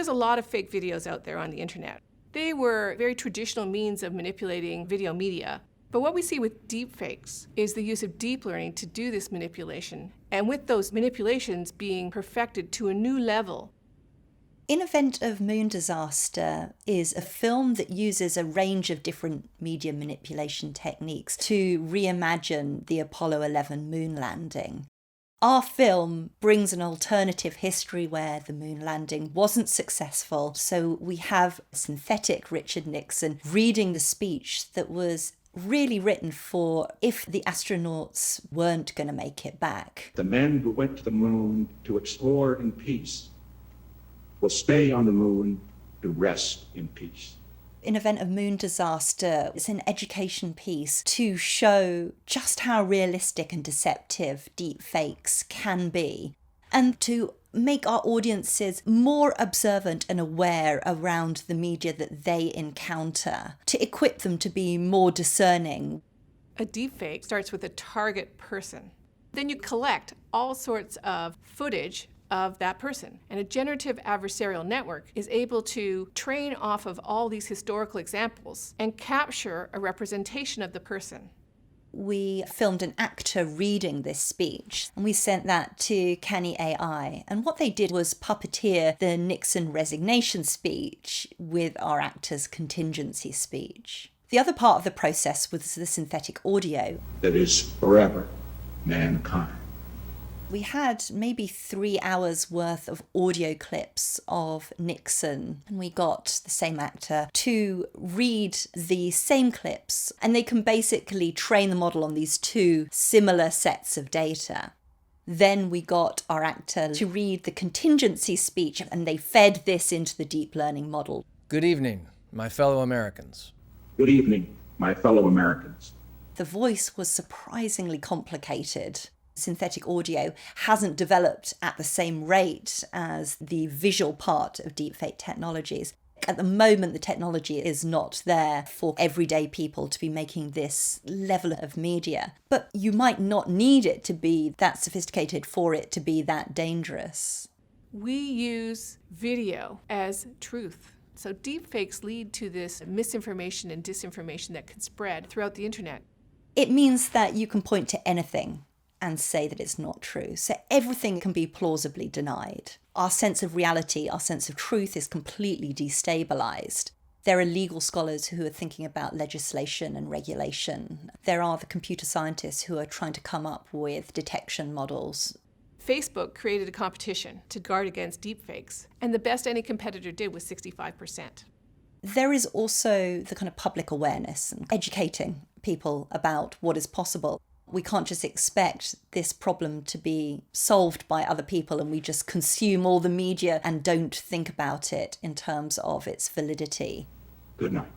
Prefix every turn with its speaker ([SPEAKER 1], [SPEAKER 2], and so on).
[SPEAKER 1] there's a lot of fake videos out there on the internet. They were very traditional means of manipulating video media. But what we see with deepfakes is the use of deep learning to do this manipulation, and with those manipulations being perfected to a new level.
[SPEAKER 2] In Event of Moon Disaster is a film that uses a range of different media manipulation techniques to reimagine the Apollo 11 moon landing. Our film brings an alternative history where the moon landing wasn't successful, so we have synthetic Richard Nixon reading the speech that was really written for if the astronauts weren't going to make it back.
[SPEAKER 3] The men who went to the moon to explore in peace will stay on the moon to rest in peace.
[SPEAKER 2] In Event of Moon Disaster, it's an education piece to show just how realistic and deceptive deep fakes can be, and to make our audiences more observant and aware around the media that they encounter, to equip them to be more discerning.
[SPEAKER 1] A deepfake starts with a target person. Then you collect all sorts of footage of that person. And a generative adversarial network is able to train off of all these historical examples and capture a representation of the person.
[SPEAKER 2] We filmed an actor reading this speech, and we sent that to Canny AI. And what they did was puppeteer the Nixon resignation speech with our actor's contingency speech. The other part of the process was the synthetic audio.
[SPEAKER 3] That is forever mankind.
[SPEAKER 2] We had maybe 3 hours worth of audio clips of Nixon, and we got the same actor to read the same clips, and they can basically train the model on these two similar sets of data. Then we got our actor to read the contingency speech, and they fed this into the deep learning model.
[SPEAKER 4] Good evening, my fellow Americans.
[SPEAKER 3] Good evening, my fellow Americans.
[SPEAKER 2] The voice was surprisingly complicated. Synthetic audio hasn't developed at the same rate as the visual part of deepfake technologies. At the moment, the technology is not there for everyday people to be making this level of media. But you might not need it to be that sophisticated for it to be that dangerous.
[SPEAKER 1] We use video as truth. So deepfakes lead to this misinformation and disinformation that can spread throughout the internet.
[SPEAKER 2] It means that you can point to anything and say that it's not true. So everything can be plausibly denied. Our sense of reality, our sense of truth is completely destabilized. There are legal scholars who are thinking about legislation and regulation. There are the computer scientists who are trying to come up with detection models.
[SPEAKER 1] Facebook created a competition to guard against deepfakes, and the best any competitor did was 65%.
[SPEAKER 2] There is also the kind of public awareness and educating people about what is possible. We can't just expect this problem to be solved by other people and we just consume all the media and don't think about it in terms of its validity.
[SPEAKER 3] Good night.